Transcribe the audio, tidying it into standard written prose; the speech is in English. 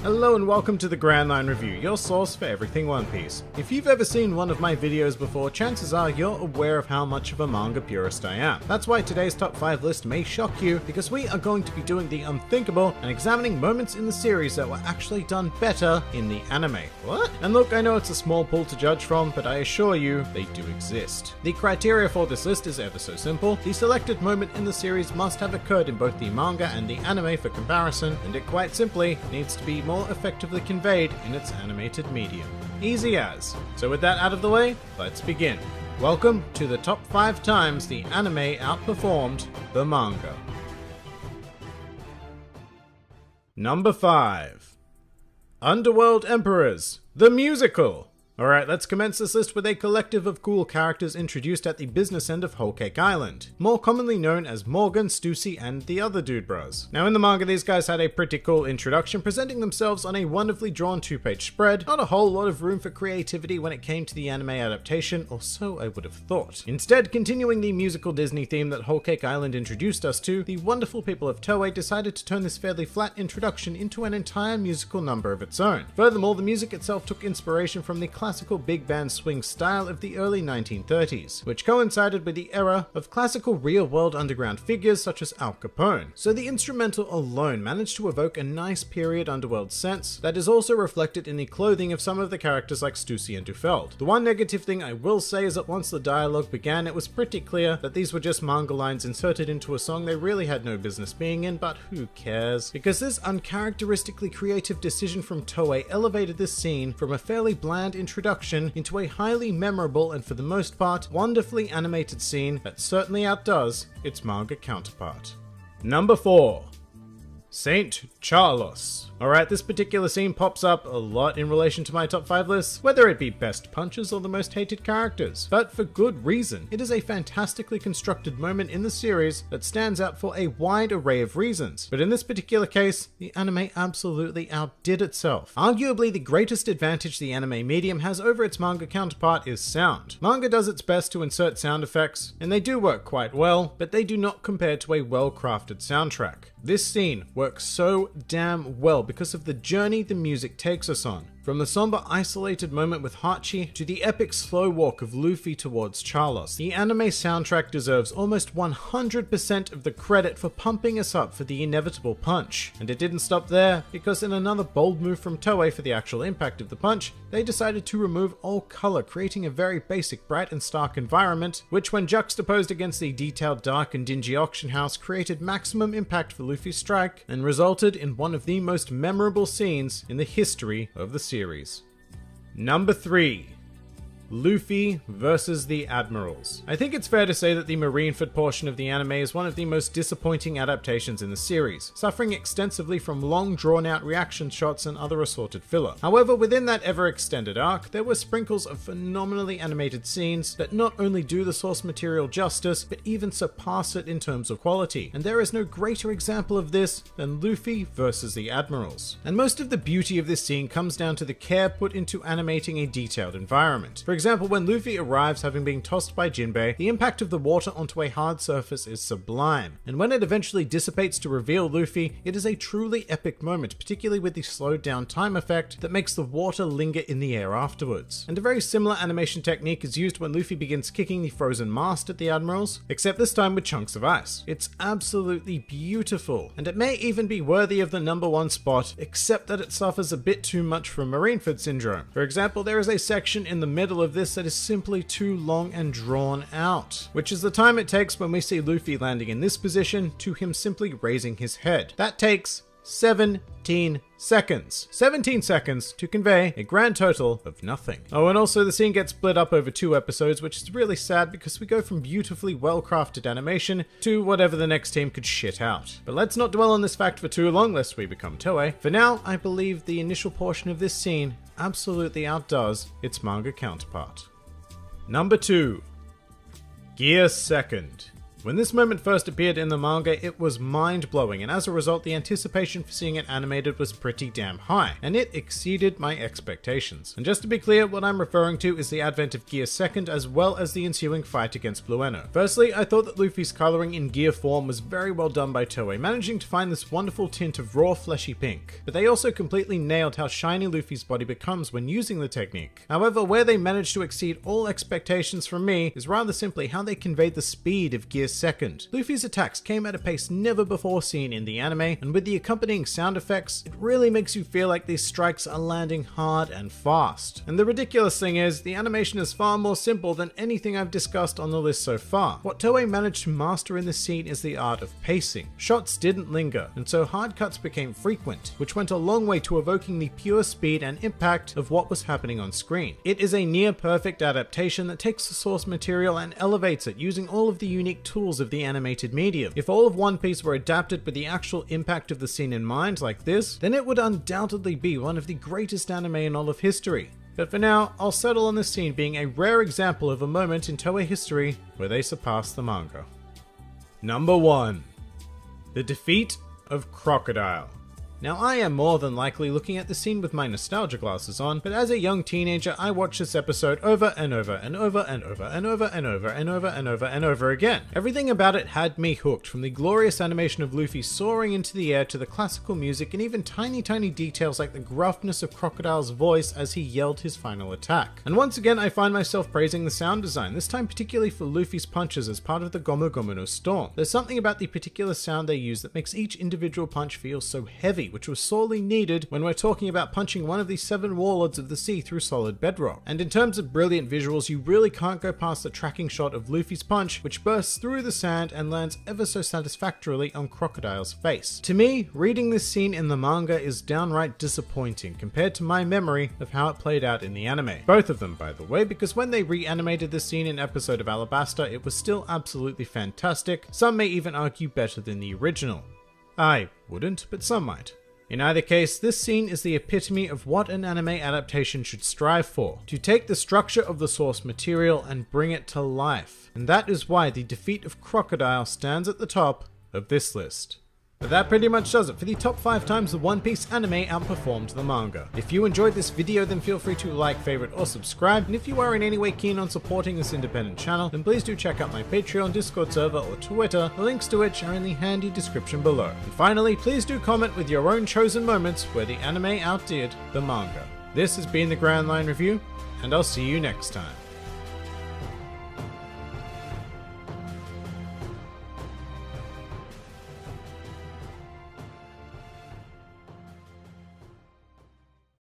Hello and welcome to the Grand Line Review, your source for everything One Piece. If you've ever seen one of my videos before, chances are you're aware of how much of a manga purist I am. That's why today's top 5 list may shock you, because we are going to be doing the unthinkable and examining moments in the series that were actually done better in the anime. What? And look, I know it's a small pool to judge from, but I assure you, they do exist. The criteria for this list is ever so simple. The selected moment in the series must have occurred in both the manga and the anime for comparison, and it quite simply needs to be more effectively conveyed in its animated medium. Easy as. So with that out of the way, let's begin. Welcome to the top 5 times the anime outperformed the manga. Number 5. Underworld Emperors, the musical. Alright, let's commence this list with a collective of cool characters introduced at the business end of Whole Cake Island, more commonly known as Morgan, Stussy, and the other dude bros. Now in the manga, these guys had a pretty cool introduction, presenting themselves on a wonderfully drawn 2-page spread. Not a whole lot of room for creativity when it came to the anime adaptation, or so I would have thought. Instead, continuing the musical Disney theme that Whole Cake Island introduced us to, the wonderful people of Toei decided to turn this fairly flat introduction into an entire musical number of its own. Furthermore, the music itself took inspiration from the classical big band swing style of the early 1930s, which coincided with the era of classical real-world underground figures such as Al Capone. So the instrumental alone managed to evoke a nice period underworld sense that is also reflected in the clothing of some of the characters like Stussy and Dufeld. The one negative thing I will say is that once the dialogue began, it was pretty clear that these were just manga lines inserted into a song they really had no business being in, but who cares? Because this uncharacteristically creative decision from Toei elevated this scene from a fairly bland introduction into a highly memorable and for the most part wonderfully animated scene that certainly outdoes its manga counterpart. Number 4. Saint Charlos. Alright, this particular scene pops up a lot in relation to my top 5 lists, whether it be best punches or the most hated characters. But for good reason. It is a fantastically constructed moment in the series that stands out for a wide array of reasons. But in this particular case, the anime absolutely outdid itself. Arguably the greatest advantage the anime medium has over its manga counterpart is sound. Manga does its best to insert sound effects, and they do work quite well, but they do not compare to a well-crafted soundtrack. This scene works so damn well because of the journey the music takes us on. From the somber isolated moment with Hachi to the epic slow walk of Luffy towards Charlos, the anime soundtrack deserves almost 100% of the credit for pumping us up for the inevitable punch. And it didn't stop there, because in another bold move from Toei for the actual impact of the punch, they decided to remove all color, creating a very basic bright and stark environment, which when juxtaposed against the detailed dark and dingy auction house created maximum impact for Luffy's strike, and resulted in one of the most memorable scenes in the history of the series. Number 3. Luffy versus the Admirals. I think it's fair to say that the Marineford portion of the anime is one of the most disappointing adaptations in the series, suffering extensively from long drawn-out reaction shots and other assorted filler. However, within that ever-extended arc, there were sprinkles of phenomenally animated scenes that not only do the source material justice, but even surpass it in terms of quality, and there is no greater example of this than Luffy versus the Admirals. And most of the beauty of this scene comes down to the care put into animating a detailed environment. For example, when Luffy arrives having been tossed by Jinbei, the impact of the water onto a hard surface is sublime, and when it eventually dissipates to reveal Luffy, it is a truly epic moment, particularly with the slowed down time effect that makes the water linger in the air afterwards. And a very similar animation technique is used when Luffy begins kicking the frozen mast at the Admirals, except this time with chunks of ice. It's absolutely beautiful, and it may even be worthy of the number 1 spot, except that it suffers a bit too much from Marineford syndrome. For example, there is a section in the middle of this that is simply too long and drawn out, which is the time it takes when we see Luffy landing in this position to him simply raising his head. That takes 17 seconds. 17 seconds to convey a grand total of nothing. Oh, and also the scene gets split up over 2 episodes, which is really sad because we go from beautifully well-crafted animation to whatever the next team could shit out. But let's not dwell on this fact for too long lest we become Toei. For now, I believe the initial portion of this scene absolutely outdoes its manga counterpart. Number 2. Gear Second. When this moment first appeared in the manga, it was mind-blowing, and as a result, the anticipation for seeing it animated was pretty damn high, and it exceeded my expectations. And just to be clear, what I'm referring to is the advent of Gear 2nd as well as the ensuing fight against Blueno. Firstly, I thought that Luffy's coloring in Gear form was very well done by Toei, managing to find this wonderful tint of raw fleshy pink, but they also completely nailed how shiny Luffy's body becomes when using the technique. However, where they managed to exceed all expectations from me is rather simply how they conveyed the speed of Gear 2nd. Luffy's attacks came at a pace never before seen in the anime, and with the accompanying sound effects, it really makes you feel like these strikes are landing hard and fast. And the ridiculous thing is, the animation is far more simple than anything I've discussed on the list so far. What Toei managed to master in this scene is the art of pacing. Shots didn't linger, and so hard cuts became frequent, which went a long way to evoking the pure speed and impact of what was happening on screen. It is a near perfect adaptation that takes the source material and elevates it using all of the unique tools of the animated medium. If all of One Piece were adapted with the actual impact of the scene in mind like this, then it would undoubtedly be one of the greatest anime in all of history. But for now, I'll settle on this scene being a rare example of a moment in Toei history where they surpassed the manga. Number 1. The defeat of Crocodile. Now, I am more than likely looking at the scene with my nostalgia glasses on, but as a young teenager, I watched this episode over and over and over and over and over and over and over and over and over again. Everything about it had me hooked, from the glorious animation of Luffy soaring into the air to the classical music and even tiny details like the gruffness of Crocodile's voice as he yelled his final attack. And once again, I find myself praising the sound design, this time particularly for Luffy's punches as part of the Gomu Gomu no Storm. There's something about the particular sound they use that makes each individual punch feel so heavy, which was sorely needed when we're talking about punching one of the 7 warlords of the sea through solid bedrock. And in terms of brilliant visuals, you really can't go past the tracking shot of Luffy's punch, which bursts through the sand and lands ever so satisfactorily on Crocodile's face. To me, reading this scene in the manga is downright disappointing compared to my memory of how it played out in the anime. Both of them, by the way, because when they reanimated this scene in episode of Alabasta, it was still absolutely fantastic. Some may even argue better than the original. I wouldn't, but some might. In either case, this scene is the epitome of what an anime adaptation should strive for: to take the structure of the source material and bring it to life. And that is why the defeat of Crocodile stands at the top of this list. But that pretty much does it for the top 5 times the One Piece anime outperformed the manga. If you enjoyed this video, then feel free to like, favorite, or subscribe, and if you are in any way keen on supporting this independent channel, then please do check out my Patreon, Discord server, or Twitter, the links to which are in the handy description below. And finally, please do comment with your own chosen moments where the anime outdid the manga. This has been the Grand Line Review, and I'll see you next time.